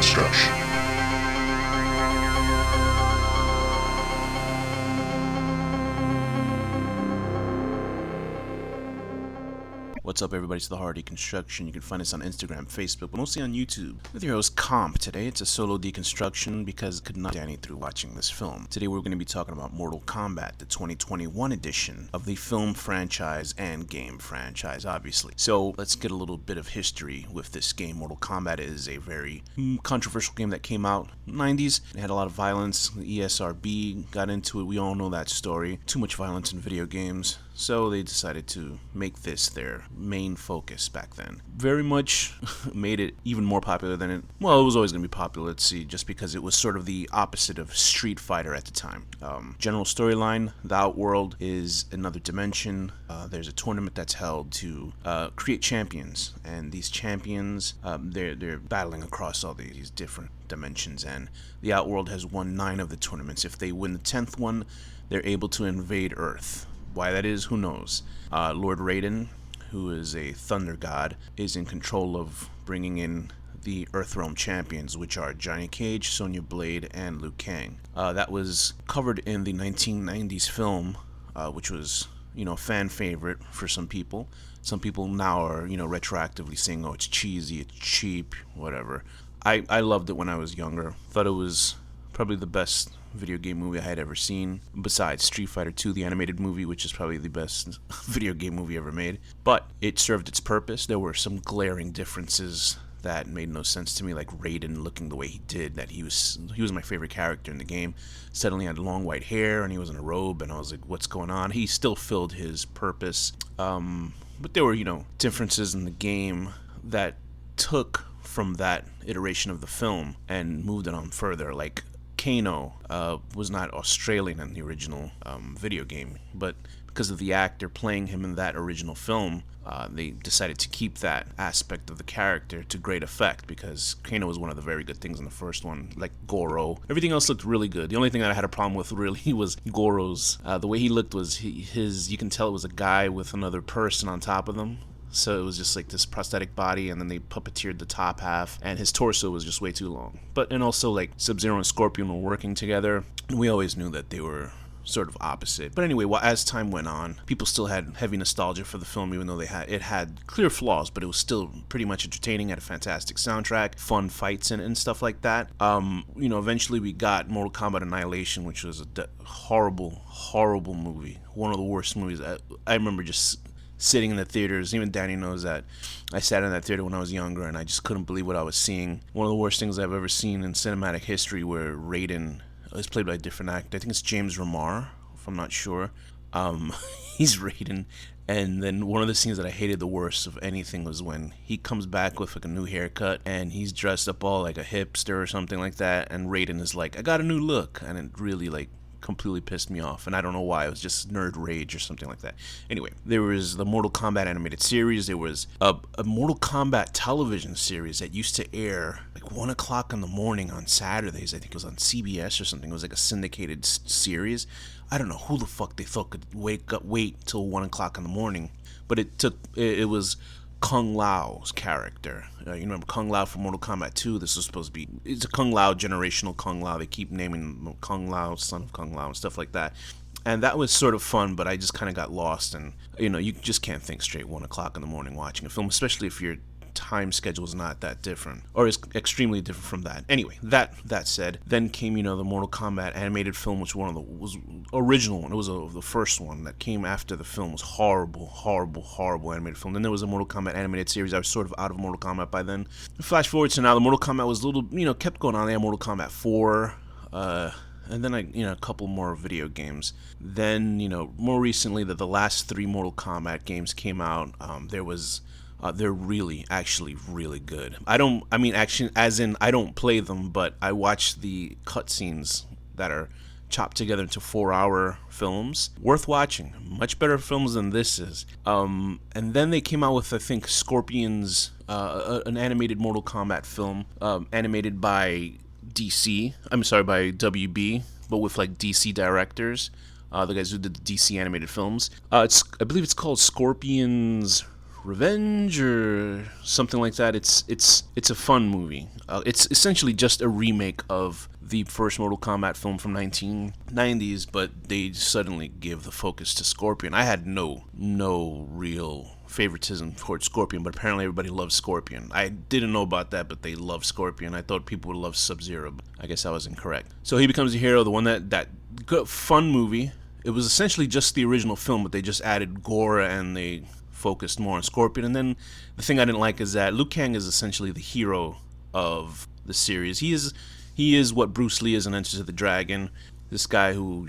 HorrorDeconstruction. What's up, everybody? It's the HorrorDeconstruction. You can find us on Instagram, Facebook, but mostly on YouTube. With your host, Komp. Today, it's a solo deconstruction because I could not Danny through watching this film. Today, we're going to be talking about Mortal Kombat, the 2021 edition of the film franchise and game franchise, obviously. So, let's get a little bit of history with this game. Mortal Kombat is a very controversial game that came out in the 90s. It had a lot of violence. The ESRB got into it. We all know that story. Too much violence in video games. So they decided to make this their main focus back then. Very much made it even more popular than it... Well, it was always going to be popular, let's see, just because it was sort of the opposite of Street Fighter at the time. General storyline, the Outworld is another dimension. There's a tournament that's held to create champions. And these champions, they're battling across all these different dimensions. And the Outworld has won 9 of the tournaments. If they win the 10th one, they're able to invade Earth. Why that is, who knows. Lord Raiden, who is a thunder god, is in control of bringing in the Earthrealm champions, which are Johnny Cage, Sonya Blade, and Liu Kang. That was covered in the 1990s film, which was, a fan favorite for some people. Some people now are, retroactively saying, oh, it's cheesy, it's cheap, whatever. I loved it when I was younger. Thought it was probably the best video game movie I had ever seen, besides Street Fighter 2, the animated movie, which is probably the best video game movie ever made. But it served its purpose. There were some glaring differences that made no sense to me, like Raiden looking the way he did, that he was my favorite character in the game. Suddenly had long white hair and he was in a robe, and I was like, what's going on? He still filled his purpose. But there were, differences in the game that took from that iteration of the film and moved it on further, like Kano was not Australian in the original video game, but because of the actor playing him in that original film, they decided to keep that aspect of the character to great effect, because Kano was one of the very good things in the first one, like Goro. Everything else looked really good. The only thing that I had a problem with really was Goro's. The way he looked was you can tell it was a guy with another person on top of them. So it was just like this prosthetic body, and then they puppeteered the top half, and his torso was just way too long. And also, like, Sub-Zero and Scorpion were working together. We always knew that they were sort of opposite. But anyway, as time went on, people still had heavy nostalgia for the film, even though it had clear flaws, but it was still pretty much entertaining, had a fantastic soundtrack, fun fights and stuff like that. Eventually we got Mortal Kombat Annihilation, which was a horrible, horrible movie. One of the worst movies. I remember just sitting in the theaters. Even Danny knows that I sat in that theater when I was younger, and I just couldn't believe what I was seeing. One of the worst things I've ever seen in cinematic history, where Raiden is played by a different actor. I think it's James Remar, if I'm not sure. He's Raiden. And then one of the scenes that I hated the worst of anything was when he comes back with like a new haircut, and he's dressed up all like a hipster or something like that, and Raiden is like, I got a new look, and it really completely pissed me off, and I don't know why. It was just nerd rage or something like that. Anyway, there was the Mortal Kombat animated series. There was a Mortal Kombat television series that used to air like 1 o'clock in the morning on Saturdays. I think it was on CBS or something. It was like a syndicated series. I don't know who the fuck they thought could wait till 1 o'clock in the morning, but it was Kung Lao's character. You remember Kung Lao from Mortal Kombat 2? This was supposed to be... It's a Kung Lao, generational Kung Lao. They keep naming him Kung Lao, son of Kung Lao, and stuff like that. And that was sort of fun, but I just kind of got lost. And, you just can't think straight 1 o'clock in the morning watching a film, especially if your time schedule is not that different, or is extremely different from that. Anyway, that said, then came, the Mortal Kombat animated film, which was original one. It was the first one that came after the film. Was horrible, horrible, horrible animated film. Then there was a Mortal Kombat animated series. I was sort of out of Mortal Kombat by then. Flash forward to now, the Mortal Kombat was a little, kept going on there. Mortal Kombat 4, and then a couple more video games. Then, more recently, the last 3 Mortal Kombat games came out. They're actually really good. I don't play them, but I watch the cutscenes that are chopped together into 4-hour films. Worth watching. Much better films than this is. And then they came out with, I think, Scorpion's, an animated Mortal Kombat film, animated by by WB, but with like DC directors, the guys who did the DC animated films. I believe it's called Scorpion's Revenge or something like that. It's a fun movie. It's essentially just a remake of the first Mortal Kombat film from 1990s, but they suddenly give the focus to Scorpion. I had no real favoritism towards Scorpion, but apparently everybody loves Scorpion. I didn't know about that, but they love Scorpion. I thought people would love Sub-Zero, but I guess I was incorrect. So he becomes a hero, the one that good, fun movie. It was essentially just the original film, but they just added gore and they focused more on Scorpion. And then the thing I didn't like is that Liu Kang is essentially the hero of the series. He is what Bruce Lee is in Enter the Dragon. This guy who,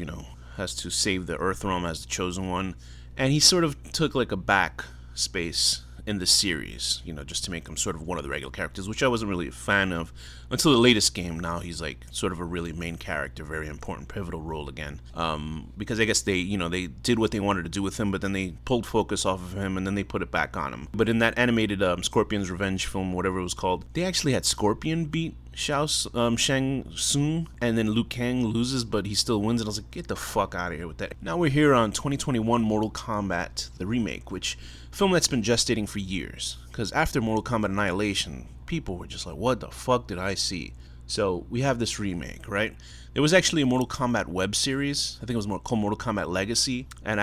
has to save the Earthrealm as the chosen one. And he sort of took like a back space in the series, just to make him sort of one of the regular characters, which I wasn't really a fan of until the latest game. Now he's like sort of a really main character, very important, pivotal role again. Because I guess they did what they wanted to do with him, but then they pulled focus off of him and then they put it back on him. But in that animated Scorpion's Revenge film, whatever it was called, they actually had Scorpion beat Shang Tsung, and then Liu Kang loses, but he still wins. And I was like, get the fuck out of here with that. Now we're here on 2021 Mortal Kombat, the remake, which film that's been gestating for years. Because after Mortal Kombat Annihilation, people were just like, what the fuck did I see? So we have this remake, right? There was actually a Mortal Kombat web series. I think it was called Mortal Kombat Legacy, and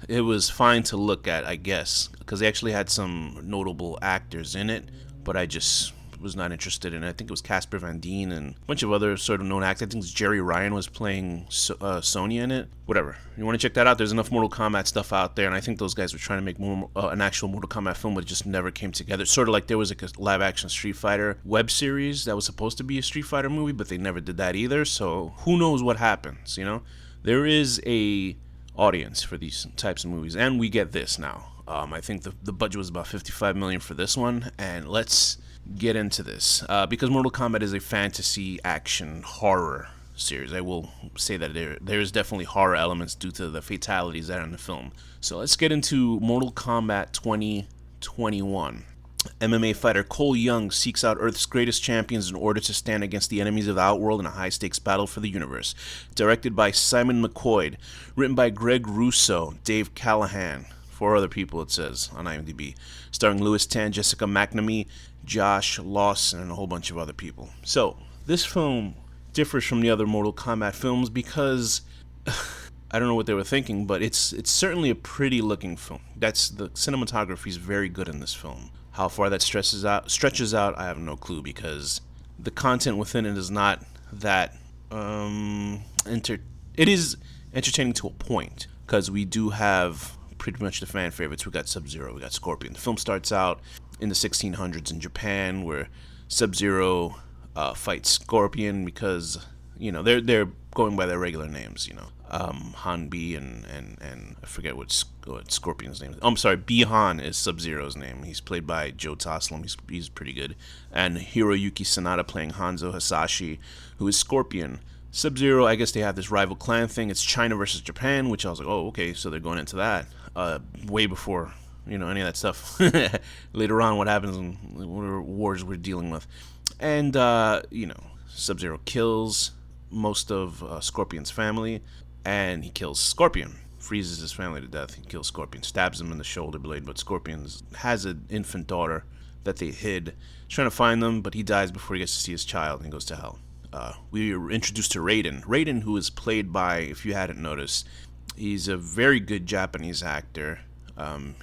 it was fine to look at, I guess, because they actually had some notable actors in it, but I just was not interested in it. I think it was Casper Van Dien and a bunch of other sort of known actors. I think Jerry Ryan was playing Sonya in it. Whatever. You want to check that out? There's enough Mortal Kombat stuff out there, and I think those guys were trying to make more an actual Mortal Kombat film, but it just never came together. Sort of like there was like a live-action Street Fighter web series that was supposed to be a Street Fighter movie, but they never did that either, so who knows what happens, There is a audience for these types of movies, and we get this now. I think the budget was about $55 million for this one, and let's get into this because Mortal Kombat is a fantasy action horror series. I will say that there's definitely horror elements due to the fatalities that are in the film. So let's get into Mortal Kombat 2021. MMA fighter Cole Young seeks out Earth's greatest champions in order to stand against the enemies of the Outworld in a high-stakes battle for the universe. Directed by Simon McQuoid, written by Greg Russo, Dave Callahan, 4 other people it says on IMDb, starring Louis Tan, Jessica McNamee, Josh Lawson, and a whole bunch of other people. So this film differs from the other Mortal Kombat films because I don't know what they were thinking, but it's certainly a pretty looking film. The cinematography is very good in this film. How far that stretches out, I have no clue, because the content within it is not that it is entertaining to a point, because we do have pretty much the fan favorites. We got Sub-Zero, we got Scorpion. The film starts out in the 1600s in Japan, where Sub-Zero fights Scorpion because they're going by their regular names. Han-Bi and I forget what Scorpion's name is. Oh, I'm sorry, Bi-Han is Sub-Zero's name. He's played by Joe Taslim. He's pretty good. And Hiroyuki Sanada playing Hanzo Hasashi, who is Scorpion. Sub-Zero, I guess they have this rival clan thing. It's China versus Japan, which I was like, oh, okay, so they're going into that. Way before, any of that stuff. Later on, what happens and what wars we're dealing with. And, Sub-Zero kills most of Scorpion's family, and he kills Scorpion. Freezes his family to death. He kills Scorpion, stabs him in the shoulder blade, but Scorpion has an infant daughter that they hid. He's trying to find them, but he dies before he gets to see his child, and he goes to hell. We were introduced to Raiden. Raiden, who is played by, if you hadn't noticed, he's a very good Japanese actor.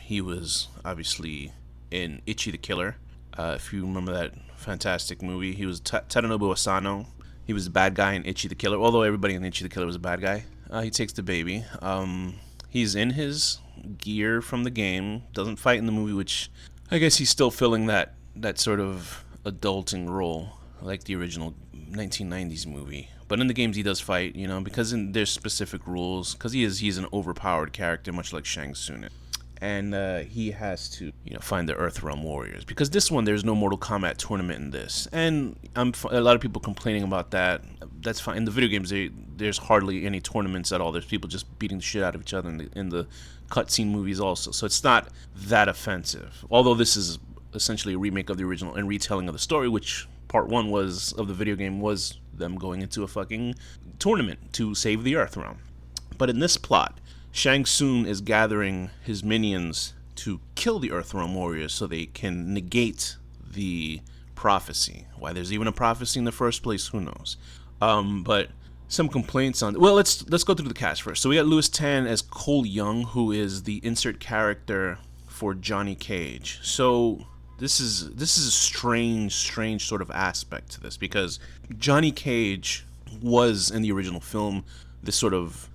He was obviously in Ichi the Killer. If you remember that fantastic movie, he was Tadanobu Asano. He was the bad guy in Ichi the Killer, although everybody in Ichi the Killer was a bad guy. He takes the baby. He's in his gear from the game, doesn't fight in the movie, which I guess he's still filling that sort of adulting role, like the original 1990s movie. But in the games he does fight, because there's specific rules, because he's an overpowered character, much like Shang Tsung. And he has to, find the Earthrealm warriors. Because this one, there's no Mortal Kombat tournament in this. And a lot of people complaining about that. That's fine. In the video games, there's hardly any tournaments at all. There's people just beating the shit out of each other in the cutscene movies also. So it's not that offensive. Although this is essentially a remake of the original and retelling of the story, which part 1 of the video game was them going into a fucking tournament to save the Earthrealm. But in this plot, Shang Tsung is gathering his minions to kill the Earthrealm warriors so they can negate the prophecy. Why there's even a prophecy in the first place, who knows? But some complaints on. Well, let's go through the cast first. So we got Louis Tan as Cole Young, who is the insert character for Johnny Cage. So this is a strange sort of aspect to this, because Johnny Cage was in the original film this sort of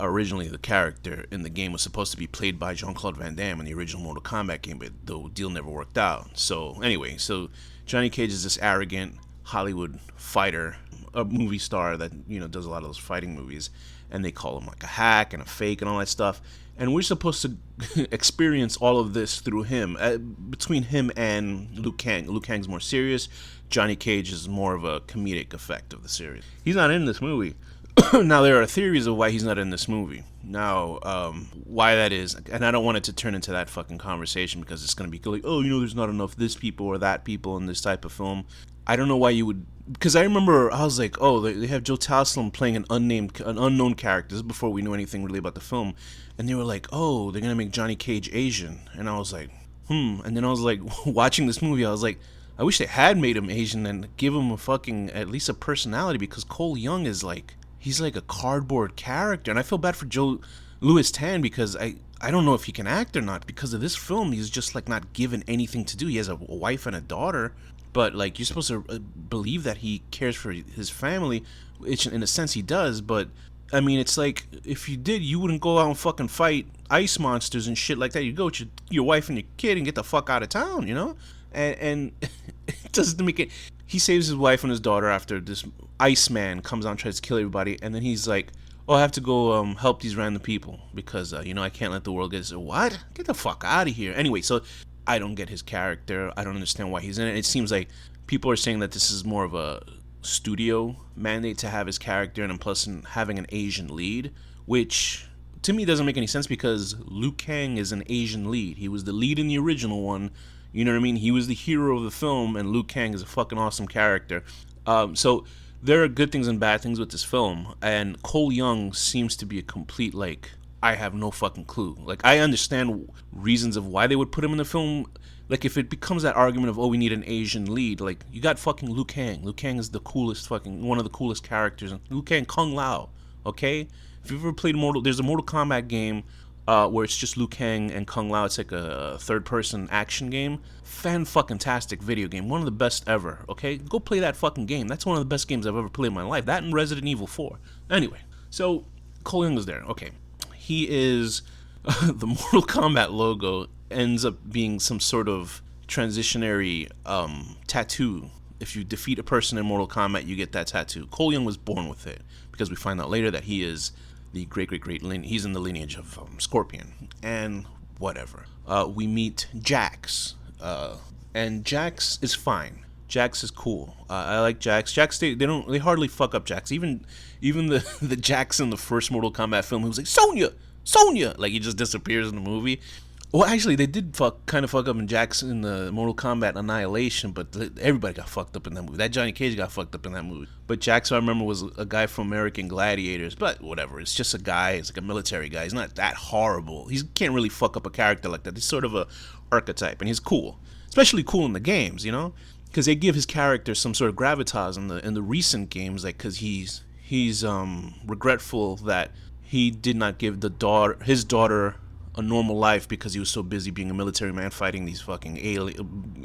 originally the character in the game was supposed to be played by Jean-Claude Van Damme in the original Mortal Kombat game, but the deal never worked out. So anyway, so Johnny Cage is this arrogant Hollywood fighter, a movie star that, you know, does a lot of those fighting movies, and they call him like a hack and a fake and all that stuff. And we're supposed to experience all of this through him, between him and Liu Kang. Liu Kang's more serious. Johnny Cage is more of a comedic effect of the series. He's not in this movie. Now, there are theories of why he's not in this movie. Now, why that is, and I don't want it to turn into that fucking conversation, because it's going to be like, oh, you know, there's not enough this people or that people in this type of film. I don't know why you would, because I remember I was like, oh, they have Joe Taslim playing an unknown character. This is before we knew anything really about the film, and they were like, oh, they're gonna make Johnny Cage Asian, and I was like, and then I was like, watching this movie, I was like, I wish they had made him Asian and give him a fucking, at least a personality, because Cole Young is like, he's like a cardboard character, and I feel bad for Louis Tan, because I don't know if he can act or not. Because of this film, he's just like not given anything to do. He has a wife and a daughter, but like, you're supposed to believe that he cares for his family, which in a sense he does. But I mean, it's like, if you did, you wouldn't go out and fucking fight ice monsters and shit like that. You go with your wife and your kid and get the fuck out of town, you know? And it doesn't make it. He saves his wife and his daughter after this Iceman comes out and tries to kill everybody, and then he's like, oh, I have to go help these random people, because you know, I can't let the world get this. What? Get the fuck out of here. Anyway, so I don't get his character. I don't understand why he's in it. It seems like people are saying that this is more of a studio mandate to have his character, and plus having an Asian lead, which to me doesn't make any sense, because Liu Kang is an Asian lead. He was the lead in the original one. You know what I mean? He was the hero of the film, and Liu Kang is a fucking awesome character. So there are good things and bad things with this film, and Cole Young seems to be a complete, like, I have no fucking clue. Like, I understand reasons of why they would put him in the film. Like, if it becomes that argument of, oh, we need an Asian lead, like, you got fucking Liu Kang. Liu Kang is the coolest fucking, one of the coolest characters. Liu Kang, Kung Lao, okay? If you've ever played there's a Mortal Kombat game where it's just Liu Kang and Kung Lao. It's like a third-person action game. Fan-fucking-tastic video game. One of the best ever, okay? Go play that fucking game. That's one of the best games I've ever played in my life. That and Resident Evil 4. Anyway, so Cole Young is there. Okay. He is... the Mortal Kombat logo ends up being some sort of transitionary tattoo. If you defeat a person in Mortal Kombat, you get that tattoo. Cole Young was born with it, because we find out later that he is the great he's in the lineage of Scorpion, and whatever. We meet Jax, and Jax is fine. Jax is cool. I like Jax. Jax, they hardly fuck up Jax. Even the Jax in the first Mortal Kombat film, who was like, Sonya, like, he just disappears in the movie. Well, actually, they did kind of fuck up in Jax in the Mortal Kombat Annihilation, but everybody got fucked up in that movie. That Johnny Cage got fucked up in that movie. But Jax, I remember, was a guy from American Gladiators, but whatever. It's just a guy. He's like a military guy. He's not that horrible. He can't really fuck up a character like that. He's sort of a archetype, and he's cool. Especially cool in the games, you know? Because they give his character some sort of gravitas in the recent games, like, because he's regretful that he did not give his daughter a normal life, because he was so busy being a military man fighting these fucking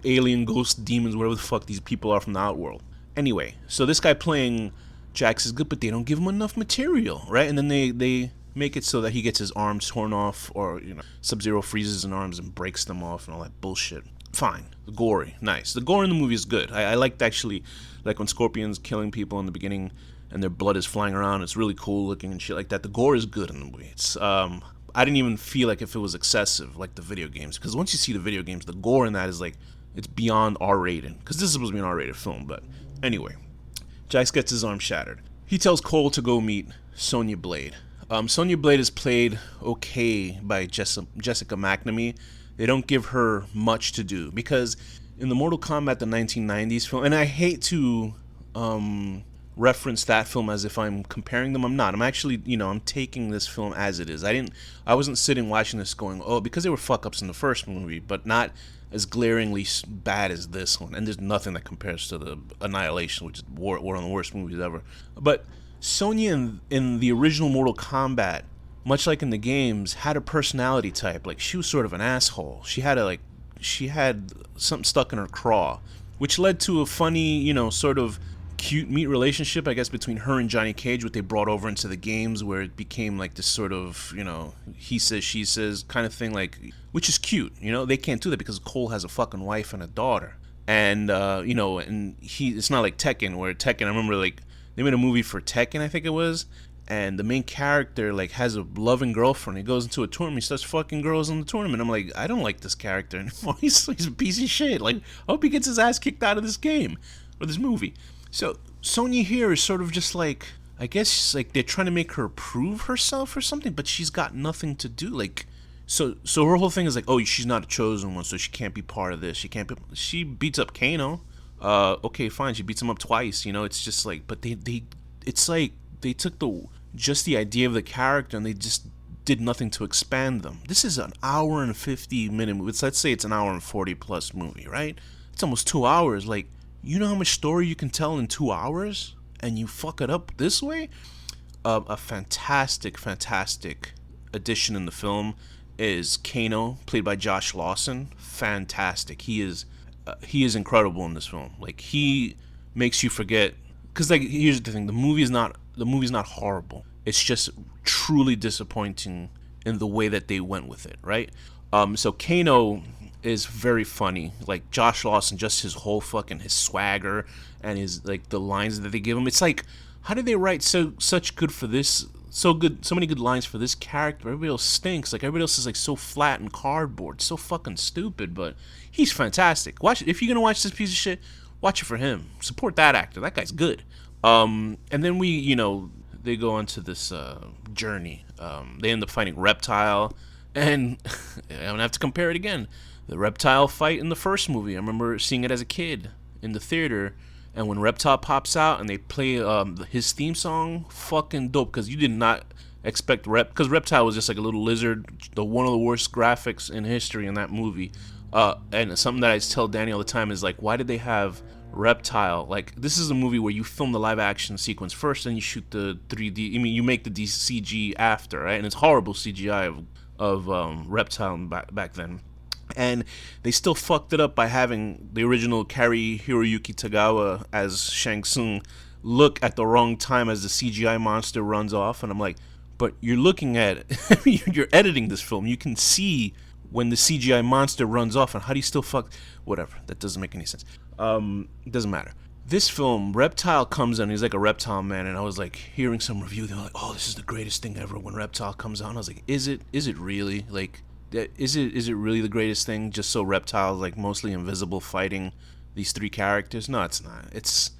alien ghost demons, whatever the fuck these people are from the outworld. Anyway, so this guy playing Jax is good, but they don't give him enough material, right? And then they make it so that he gets his arms torn off, or, you know, Sub-Zero freezes his arms and breaks them off and all that bullshit. Fine. Gory. Nice. The gore in the movie is good. I liked, actually, like when Scorpion's killing people in the beginning and their blood is flying around. It's really cool looking and shit like that. The gore is good in the movie. It's I didn't even feel like if it was excessive like the video games, because once you see the video games, the gore in that is like, it's beyond R-rated, because this is supposed to be an R-rated film. But anyway, Jax gets his arm shattered. He tells Cole to go meet Sonya Blade. Sonya Blade is played okay by Jessica McNamee. They don't give her much to do, because in the Mortal Kombat, the 1990s film, and I hate to reference that film as if I'm comparing them. I'm not. I'm actually, I'm taking this film as it is. I wasn't sitting watching this going, oh, because they were fuck ups in the first movie, but not as glaringly bad as this one. And there's nothing that compares to the Annihilation, which is one of the worst movies ever. But Sonya in the original Mortal Kombat, much like in the games, had a personality type. Like, she was sort of an asshole. She had something stuck in her craw, which led to a funny, sort of cute meat relationship, I guess, between her and Johnny Cage, what they brought over into the games, where it became like this sort of, he says, she says kind of thing, like, which is cute. They can't do that because Cole has a fucking wife and a daughter. And, and it's not like Tekken, where Tekken, I remember, like, they made a movie for Tekken, I think it was, and the main character, like, has a loving girlfriend. He goes into a tournament, he starts fucking girls in the tournament. I'm like, I don't like this character anymore. He's a piece of shit. Like, I hope he gets his ass kicked out of this game, or this movie. So Sonya here is sort of just like, I guess, like, they're trying to make her prove herself or something, but she's got nothing to do. Like, so her whole thing is like, oh, she's not a chosen one, so she can't be part of this. She beats up Kano. Okay, fine, she beats him up twice. It's just like, but it's like they took just the idea of the character and they just did nothing to expand them. This is an hour and 50-minute movie. Let's say it's an hour and 40+ movie, right? It's almost 2 hours. Like, you know how much story you can tell in 2 hours, and you fuck it up this way? A fantastic addition in the film is Kano, played by Josh Lawson. Fantastic. He is incredible in this film. Like, he makes you forget, because, like, here's the thing: the movie's not horrible. It's just truly disappointing in the way that they went with it, right? So Kano is very funny. Like, Josh Lawson, just his whole fucking, his swagger and his, like, the lines that they give him. It's like, how did they write so many good lines for this character? Everybody else stinks. Like, everybody else is, like, so flat and cardboard, so fucking stupid, but he's fantastic. Watch it. If you're gonna watch this piece of shit, watch it for him. Support that actor. That guy's good. And then they go on to this journey. They end up fighting Reptile, and I'm gonna have to compare it again. The Reptile fight in the first movie, I remember seeing it as a kid in the theater, and when Reptile pops out and they play his theme song, fucking dope, because you did not expect because Reptile was just like a little lizard, one of the worst graphics in history in that movie. And something that I tell Danny all the time is, like, why did they have Reptile? Like, this is a movie where you film the live action sequence first, and you shoot the 3D. I mean, you make the CG after, right? And it's horrible CGI of Reptile back then. And they still fucked it up by having the original Kari Hiroyuki Tagawa as Shang Tsung look at the wrong time as the CGI monster runs off. And I'm like, but you're looking at it. You're editing this film. You can see when the CGI monster runs off, and how do you still fuck? Whatever. That doesn't make any sense. It doesn't matter. This film, Reptile comes in, he's like a reptile man, and I was like hearing some review, they're like, oh, this is the greatest thing ever when Reptile comes out. And I was like, is it really? Like, is it really the greatest thing, just so Reptile's, like, mostly invisible fighting these three characters? No, it's not. It's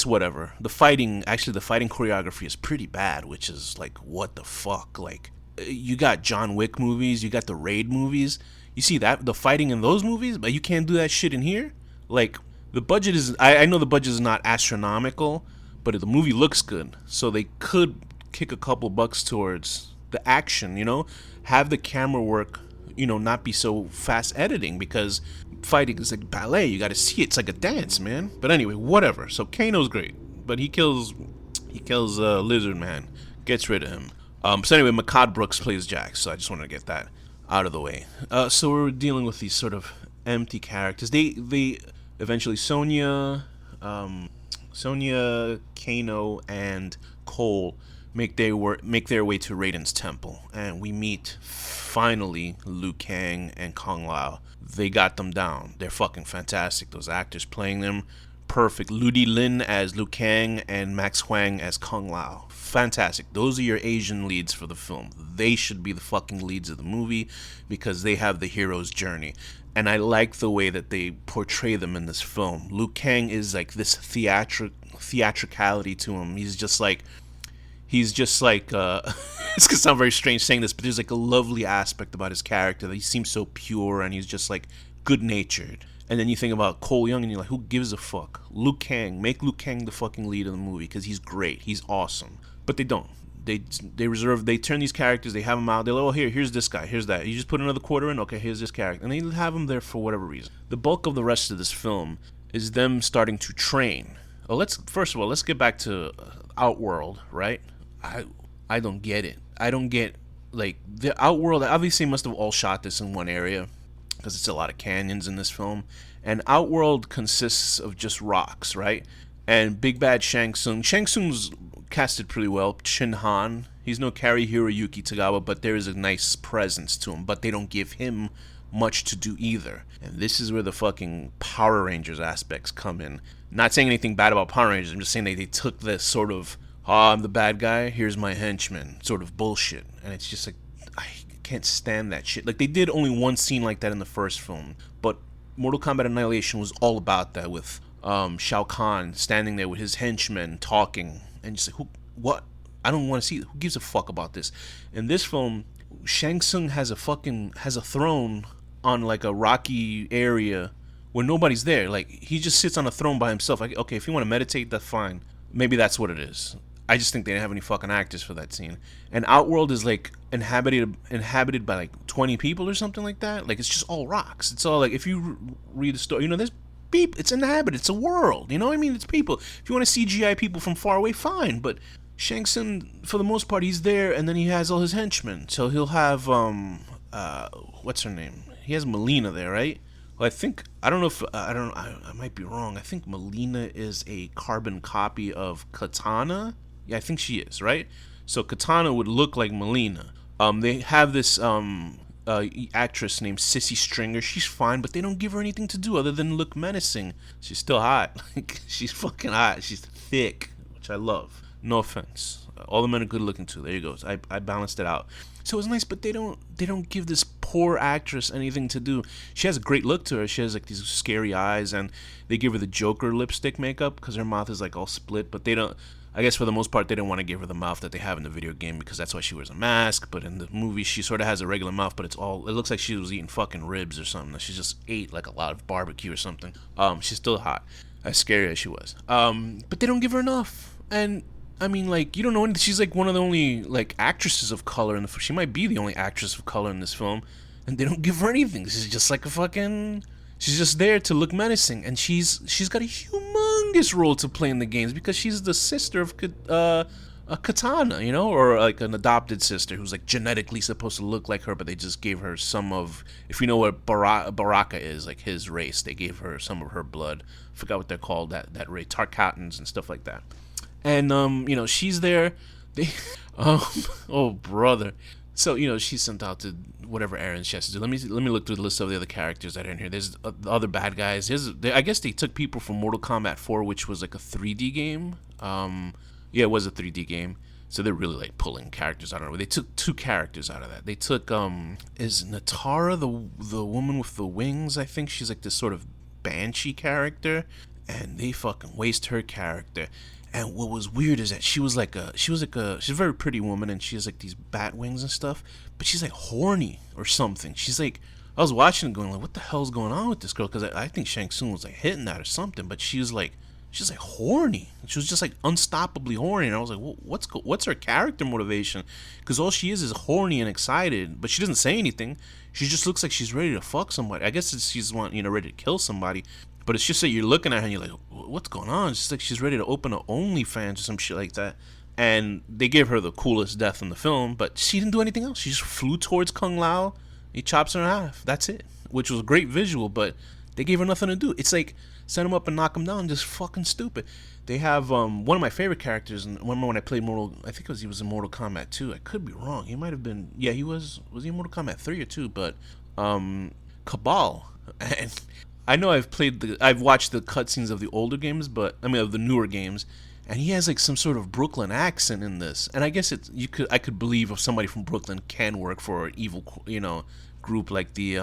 whatever. The fighting choreography is pretty bad, which is like, what the fuck? Like, you got John Wick movies, you got the Raid movies, you see that, the fighting in those movies, but you can't do that shit in here? Like, the budget is, I know the budget is not astronomical, but the movie looks good, so they could kick a couple bucks towards the action, have the camera work, not be so fast editing, because fighting is like ballet. You gotta see it. It's like a dance, man. But anyway, whatever. So Kano's great, but he kills Lizard Man, gets rid of him. So anyway, Makad Brooks plays Jax, so I just wanted to get that out of the way. So we're dealing with these sort of empty characters. They eventually Sonya, Kano, and Cole make their way to Raiden's temple, and we meet finally Liu Kang and Kung Lao. They got them down. They're fucking fantastic. Those actors playing them, perfect. Ludi Lin as Liu Kang and Max Huang as Kung Lao. Fantastic. Those are your Asian leads for the film. They should be the fucking leads of the movie because they have the hero's journey. And I like the way that they portray them in this film. Liu Kang is like this theatricality to him. He's just like it's gonna sound very strange saying this, but there's like a lovely aspect about his character that he seems so pure, and he's just like good-natured. And then you think about Cole Young and you're like, who gives a fuck? Liu Kang, make Liu Kang the fucking lead of the movie because he's great, he's awesome. But they don't. They turn these characters, they have them out, they're like, oh, here's this guy, here's that. You just put another quarter in, okay, here's this character. And they have them there for whatever reason. The bulk of the rest of this film is them starting to train. Well, first of all, let's get back to Outworld, right? I don't get it. I don't get, like, the Outworld, obviously must have all shot this in one area, because it's a lot of canyons in this film. And Outworld consists of just rocks, right? And Big Bad Shang Tsung's casted pretty well. Chin Han, he's no Kari Hiroyuki Tagawa, but there is a nice presence to him. But they don't give him much to do either. And this is where the fucking Power Rangers aspects come in. Not saying anything bad about Power Rangers, I'm just saying they took this sort of, I'm the bad guy, here's my henchman, sort of bullshit. And it's just like, I can't stand that shit. Like, they did only one scene like that in the first film, but Mortal Kombat Annihilation was all about that, with Shao Kahn standing there with his henchmen talking, and just like, what? I don't want to see. Who gives a fuck about this? In this film, Shang Tsung has a throne on like a rocky area where nobody's there. Like, he just sits on a throne by himself. Like, okay, if you want to meditate, that's fine. Maybe that's what it is. I just think they didn't have any fucking actors for that scene. And Outworld is like inhabited by like 20 people or something like that. Like, it's just all rocks. It's all like, if you read the story, there's people. It's inhabited. It's a world. You know what I mean? It's people. If you want to CGI people from far away, fine. But Shang Tsung, for the most part, he's there, and then he has all his henchmen. So he'll have what's her name? He has Melina there, right? Well, I might be wrong. I think Melina is a carbon copy of Katana. Yeah, I think she is, right? So Katana would look like Melina. They have this actress named Sissy Stringer. She's fine, but they don't give her anything to do other than look menacing. She's still hot. Like, she's fucking hot. She's thick, which I love. No offense. All the men are good looking too. There you go. So I balanced it out. So it's nice, but they don't give this poor actress anything to do. She has a great look to her. She has like these scary eyes, and they give her the Joker lipstick makeup because her mouth is like all split. But they don't. I guess for the most part, they didn't want to give her the mouth that they have in the video game because that's why she wears a mask. But in the movie, she sort of has a regular mouth, but it looks like she was eating fucking ribs or something. She just ate like a lot of barbecue or something. She's still hot, as scary as she was. But they don't give her enough. And I mean, like, you don't know anything. She's like one of the only like actresses of color in the. She might be the only actress of color in this film, and they don't give her anything. She's just like a fucking. She's just there to look menacing, and she's got a humongous role to play in the games because she's the sister of a Katana, or like an adopted sister who's like genetically supposed to look like her, but they just gave her some of, if you know what Baraka is, like his race, they gave her some of her blood. I forgot what they're called, that race, Tarkatans and stuff like that. And she's there. They, oh brother. So, she's sent out to whatever errands she has to do. Let me look through the list of the other characters that are in here. There's the other bad guys. I guess they took people from Mortal Kombat 4, which was like a 3D game. Yeah, it was a 3D game. So they're really like pulling characters out of it. They took 2 characters out of that. They took is Natara the woman with the wings? I think she's like this sort of banshee character, and they fucking waste her character. And what was weird is that she's a very pretty woman, and she has like these bat wings and stuff, but she's like horny or something. She's like, I was watching it going like, what the hell's going on with this girl? Because I think Shang Tsung was like hitting that or something, but she's like horny. She was just like unstoppably horny, and I was like, well, what's her character motivation? Because all she is horny and excited, but she doesn't say anything. She just looks like she's ready to fuck somebody. I guess she's ready to kill somebody. But it's just that you're looking at her and you're like, what's going on? It's just like she's ready to open an OnlyFans or some shit like that. And they gave her the coolest death in the film, but she didn't do anything else. She just flew towards Kung Lao. He chops her in half. That's it. Which was a great visual, but they gave her nothing to do. It's like set him up and knock him down. Just fucking stupid. They have one of my favorite characters, and one more when I played I think he was in Mortal Kombat 2. I could be wrong. He might have been. Yeah, he was he in Mortal Kombat 3 or 2? But Cabal. And I know I've watched the cutscenes of the older games, of the newer games, and he has like some sort of Brooklyn accent in this. And I guess I could believe if somebody from Brooklyn can work for an evil, group like the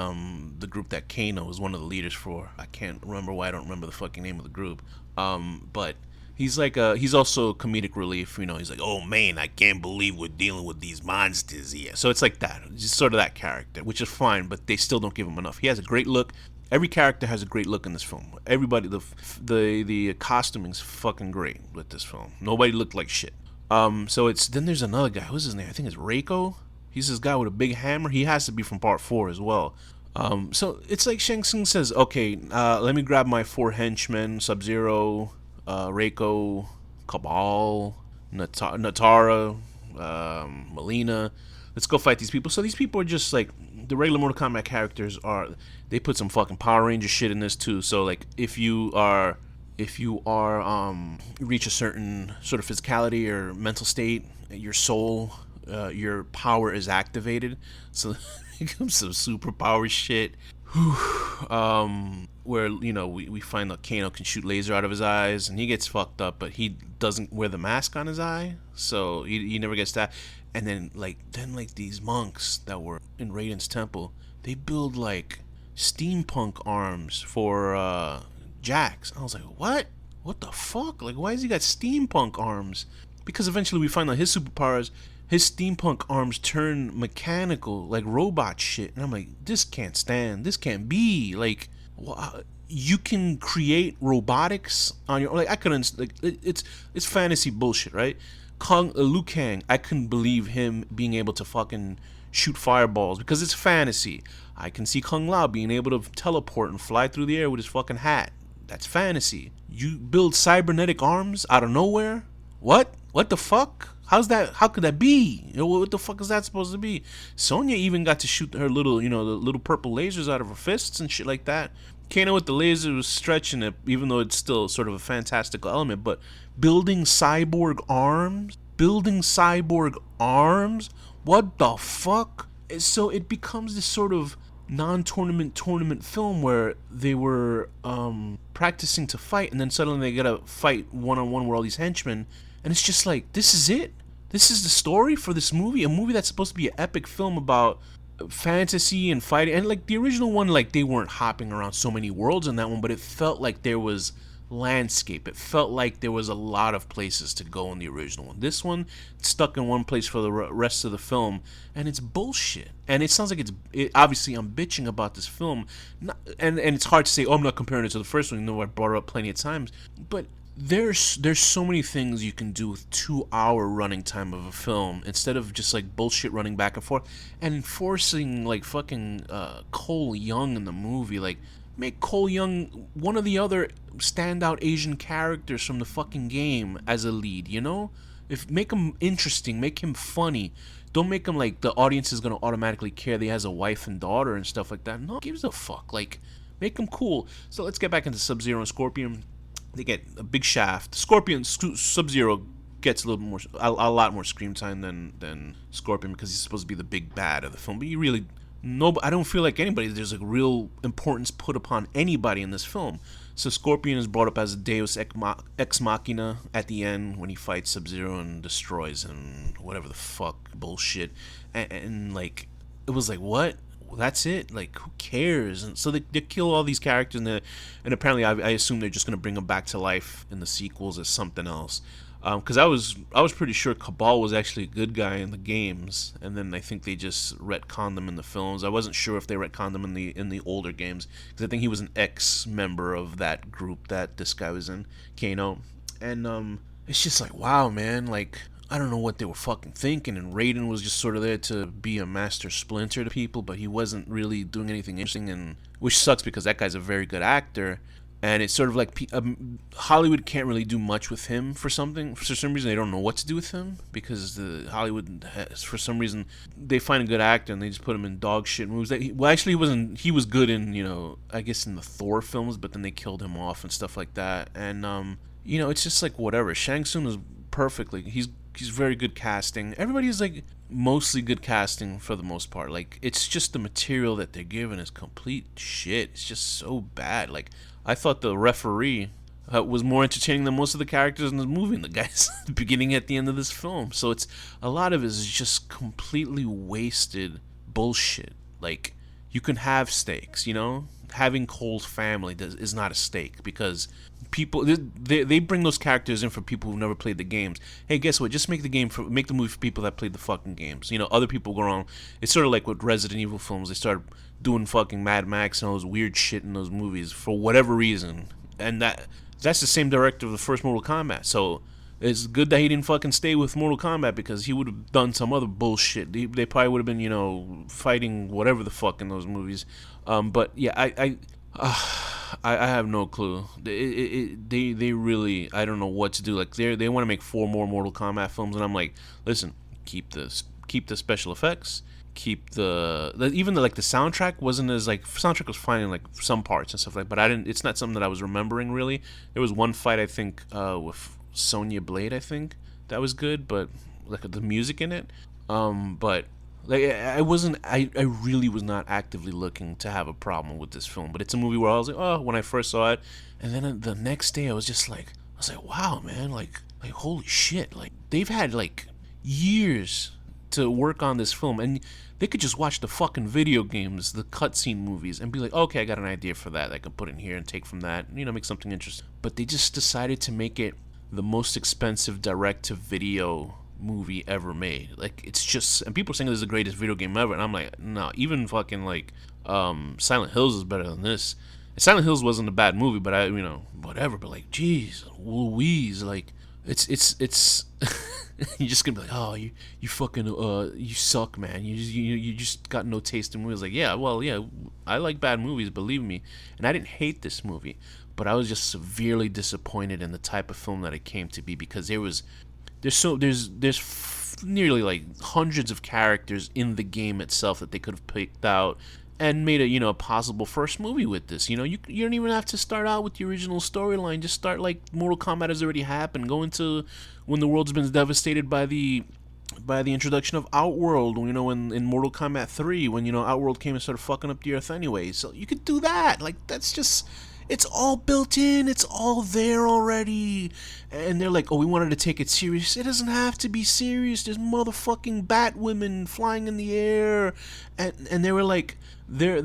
group that Kano was one of the leaders for. I can't remember why I don't remember the fucking name of the group. But he's like he's also comedic relief. He's like, oh man, I can't believe we're dealing with these monsters here. So it's like that, just sort of that character, which is fine, but they still don't give him enough. He has a great look. Every character has a great look in this film. Everybody, the costuming's fucking great with this film. Nobody looked like shit. So it's then there's another guy. What's his name? I think it's Reiko. He's this guy with a big hammer. He has to be from part 4 as well. So it's like Shang Tsung says, okay, let me grab my 4 henchmen: Sub-Zero, Reiko, Cabal, Natara, Melina. Let's go fight these people. So these people are just like the regular Mortal Kombat characters are. They put some fucking Power Ranger shit in this too. So like if you reach a certain sort of physicality or mental state, your soul, your power is activated. So it comes some superpower shit. Where, you know, we find that Kano can shoot laser out of his eyes and he gets fucked up, but he doesn't wear the mask on his eye, so he never gets that. And then these monks that were in Raiden's temple, they build like steampunk arms for Jax. I was like, what the fuck? Like, why has he got steampunk arms? Because eventually we find out his superpowers, his steampunk arms turn mechanical, like robot shit. And I'm like, this can't stand. This can't be. Like, you can create robotics on your, like, I couldn't, like, it's fantasy bullshit, right? Liu Kang, I couldn't believe him being able to fucking shoot fireballs because it's fantasy. I can see Kung Lao being able to teleport and fly through the air with his fucking hat. That's fantasy. You build cybernetic arms out of nowhere? What the fuck? How's that? How could that be? You know, what the fuck is that supposed to be? Sonya even got to shoot her little, you know, the little purple lasers out of her fists and shit like that. Kano with the laser was stretching it, even though it's still sort of a fantastical element. But building cyborg arms? What the fuck? So it becomes this sort of tournament film where they were practicing to fight, and then suddenly they gotta fight one-on-one with all these henchmen. And it's just like, this is it? This is the story for this movie? A movie that's supposed to be an epic film about fantasy and fighting. And like the original one, like they weren't hopping around so many worlds in that one, but it felt like there was landscape. It felt like there was a lot of places to go in the original one. This one, stuck in one place for the rest of the film, and it's bullshit. And it sounds like obviously I'm bitching about this film, and it's hard to say, oh, I'm not comparing it to the first one. You know, I brought it up plenty of times, but there's so many things you can do with 2-hour running time of a film instead of just like bullshit running back and forth and enforcing like fucking Cole Young in the movie. Like, make Cole Young one of the other standout Asian characters from the fucking game as a lead, you know? Make him interesting, make him funny. Don't make him like the audience is gonna automatically care that he has a wife and daughter and stuff like that. No, gives a fuck. Like, make him cool. So let's get back into Sub-Zero and Scorpion. They get a big shaft. Sub-Zero gets a lot more screen time than Scorpion because he's supposed to be the big bad of the film. But you really, I don't feel like there's like real importance put upon anybody in this film. So Scorpion is brought up as a Deus Ex Machina at the end when he fights Sub-Zero and destroys him, whatever the fuck bullshit. And like, it was like, what? That's it? Like, who cares? And so they kill all these characters, and apparently I assume they're just going to bring them back to life in the sequels as something else. Because I was pretty sure Cabal was actually a good guy in the games, and then I think they just retconned them in the films. I wasn't sure if they retconned them in the older games, because I think he was an ex-member of that group that this guy was in, Kano. And it's just like, wow, man, like, I don't know what they were fucking thinking, and Raiden was just sort of there to be a master splinter to people, but he wasn't really doing anything interesting, and which sucks because that guy's a very good actor, and it's sort of like Hollywood can't really do much with him for some reason. They don't know what to do with him because Hollywood has, for some reason, they find a good actor and they just put him in dog shit movies. He was good in, you know, I guess in the Thor films, but then they killed him off and stuff like that, and you know, it's just like whatever. Shang Tsung is perfectly. He's very good casting. Everybody's like mostly good casting for the most part. Like, it's just the material that they're given is complete shit. It's just so bad. Like, I thought the referee was more entertaining than most of the characters in this movie and the guys at the beginning at the end of this film. So it's a lot of it is just completely wasted bullshit. Like, you can have stakes. You know, having Cole's family is not a stake because people they bring those characters in for people who've never played the games. Hey, guess what? Just make the movie for people that played the fucking games. You know, other people go on. It's sort of like with Resident Evil films. They started doing fucking Mad Max and all those weird shit in those movies for whatever reason, and that's the same director of the first Mortal Kombat. So it's good that he didn't fucking stay with Mortal Kombat because he would have done some other bullshit. They probably would have been, you know, fighting whatever the fuck in those movies. But yeah, I have no clue. They really, I don't know what to do. Like they want to make 4 more Mortal Kombat films, and I'm like, listen, keep the special effects, keep even the soundtrack wasn't as like soundtrack was fine in like some parts and stuff like, but I didn't. It's not something that I was remembering really. There was one fight I think with Sonya Blade, I think that was good, but like the music in it, but. Like I really was not actively looking to have a problem with this film, but it's a movie where I was like, oh, when I first saw it, and then the next day I was like, wow, man, like holy shit, like they've had like years to work on this film, and they could just watch the fucking video games, the cutscene movies, and be like, okay, I got an idea for that, I can put in here and take from that, you know, make something interesting. But they just decided to make it the most expensive direct-to-video movie ever made. Like it's just, and people are saying this is the greatest video game ever, and I'm like, no, even fucking like Silent Hills is better than this. And Silent Hills wasn't a bad movie, but I, you know, whatever, but like jeez Louise, like it's you're just gonna be like, oh, you fucking you suck, man, you just got no taste in movies. Like, yeah, well, yeah, I like bad movies, believe me, and I didn't hate this movie, but I was just severely disappointed in the type of film that it came to be, because there's nearly like hundreds of characters in the game itself that they could have picked out and made a, you know, a possible first movie with this. You know, you don't even have to start out with the original storyline. Just start like Mortal Kombat has already happened. Go into when the world's been devastated by the introduction of Outworld. You know, in Mortal Kombat 3, when, you know, Outworld came and started fucking up the Earth anyway. So you could do that. Like, that's just, it's all built in. It's all there already. And they're like, oh, we wanted to take it serious. It doesn't have to be serious. There's motherfucking bat women flying in the air. And they were like, their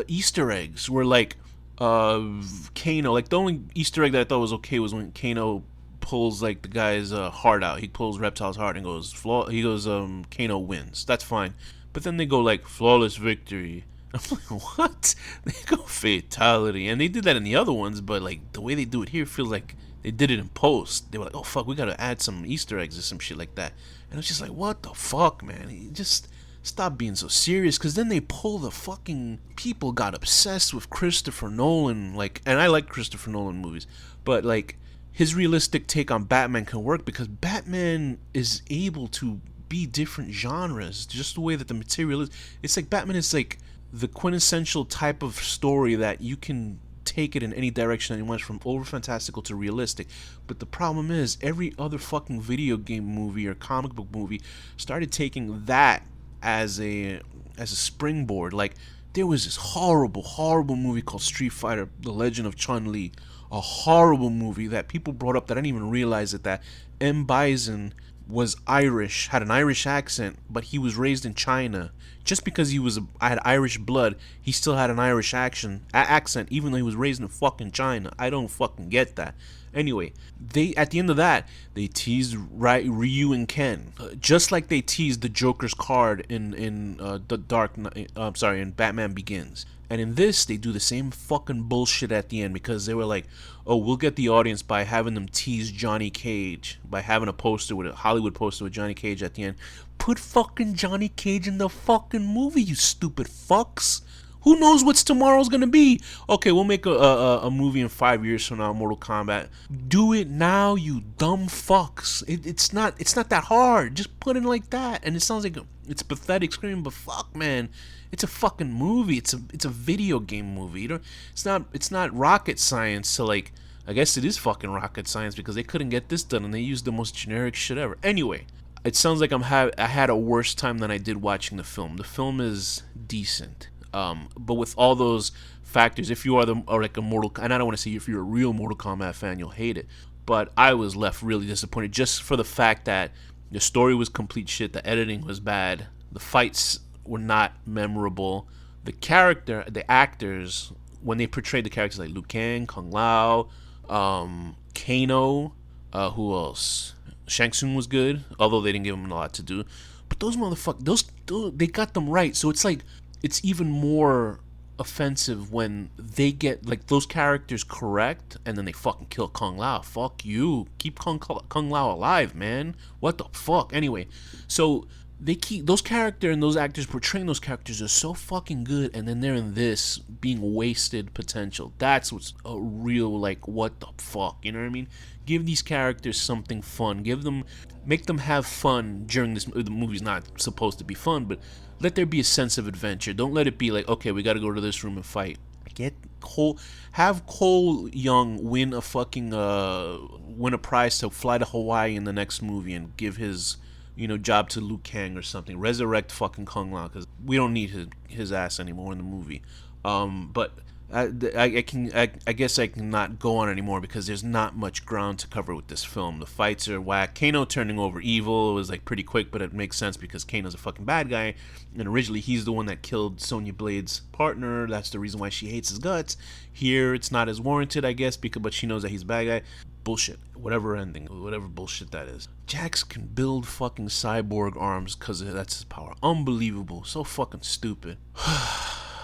Easter eggs were like, Kano. Like, the only Easter egg that I thought was okay was when Kano pulls like the guy's heart out. He pulls Reptile's heart and goes, Kano wins. That's fine. But then they go like, flawless victory. I'm like, what? They go fatality. And they did that in the other ones, but like the way they do it here feels like they did it in post. They were like, oh fuck, we gotta add some Easter eggs or some shit like that. And it's just like, what the fuck, man? You just stop being so serious. Because then they pull the fucking, people got obsessed with Christopher Nolan. Like, and I like Christopher Nolan movies, but like his realistic take on Batman can work because Batman is able to be different genres. Just the way that the material is. It's like Batman is like the quintessential type of story that you can take it in any direction that you want, from over fantastical to realistic. But the problem is, every other fucking video game movie or comic book movie started taking that as a springboard. Like, there was this horrible movie called Street Fighter: The Legend of Chun-Li, a horrible movie that people brought up that I didn't even realize that M. Bison was Irish, had an Irish accent, but he was raised in China. Just because he had Irish blood, he still had an Irish accent, even though he was raised in fucking China. I don't fucking get that. Anyway, at the end of that, they teased Ryu and Ken, just like they teased the Joker's card in the Dark Knight. In Batman Begins. And in this, they do the same fucking bullshit at the end, because they were like, oh, we'll get the audience by having them tease Johnny Cage, by having a Hollywood poster with Johnny Cage at the end. Put fucking Johnny Cage in the fucking movie, you stupid fucks. Who knows what's tomorrow's gonna be? Okay, we'll make a movie in 5 years from now, Mortal Kombat. Do it now, you dumb fucks. It's not that hard. Just put it like that. And it sounds like it's pathetic screaming, but fuck, man, it's a fucking movie. It's a video game movie. You know, it's not rocket science. So like, I guess it is fucking rocket science, because they couldn't get this done and they used the most generic shit ever. Anyway, it sounds like I had a worse time than I did watching the film. The film is decent. But with all those factors, if you are like a and I don't want to say if you're a real Mortal Kombat fan, you'll hate it. But I was left really disappointed just for the fact that the story was complete shit, the editing was bad, the fights were not memorable. The actors, when they portrayed the characters like Liu Kang, Kung Lao, Kano, who else? Shang Tsung was good, although they didn't give him a lot to do. But those motherfuckers, they got them right. So it's like, it's even more offensive when they get like those characters correct and then they fucking kill Kung Lao. Fuck you. Keep Kung Lao alive, man. What the fuck? Anyway, so they keep those characters and those actors portraying those characters are so fucking good, and then they're in this being wasted potential. That's what's a real like what the fuck, you know what I mean? Give these characters something fun. Make them have fun during this. The movie's not supposed to be fun, but let there be a sense of adventure. Don't let it be like, okay, we got to go to this room and fight. Have Cole Young win a prize to fly to Hawaii in the next movie and give his job to Liu Kang or something. Resurrect fucking Kung Lao, because we don't need his ass anymore in the movie. But I guess I cannot go on anymore because there's not much ground to cover with this film. The fights are whack. Kano turning over evil was like pretty quick, but it makes sense because Kano's a fucking bad guy, and originally he's the one that killed Sonya Blade's partner. That's the reason why she hates his guts. Here it's not as warranted, I guess, but she knows that he's a bad guy. Bullshit. Whatever bullshit that is. Jax can build fucking cyborg arms because that's his power. Unbelievable. So fucking stupid.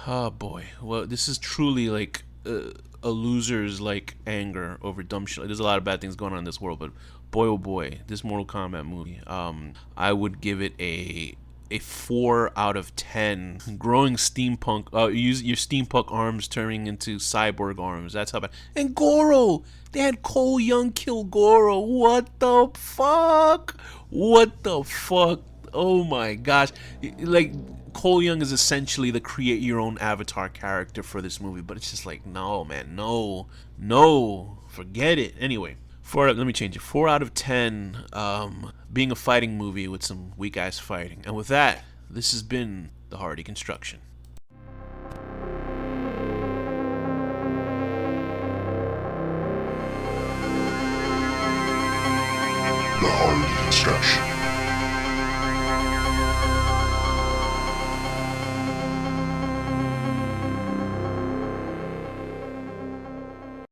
Oh boy. Well, this is truly like a loser's like anger over dumb shit. There's a lot of bad things going on in this world, but boy oh boy, this Mortal Kombat movie, I would give it a 4 out of 10. Growing steampunk, use your steampunk arms turning into cyborg arms. That's how bad. And Goro, they had Cole Young kill Goro. What the fuck? Oh my gosh. Like, Cole Young is essentially the create your own avatar character for this movie, but it's just like, no, man, no, forget it. Anyway, let me change it. 4 out of 10, being a fighting movie with some weak ass fighting. And with that, this has been the HorrorDeconstruction. The HorrorDeconstruction.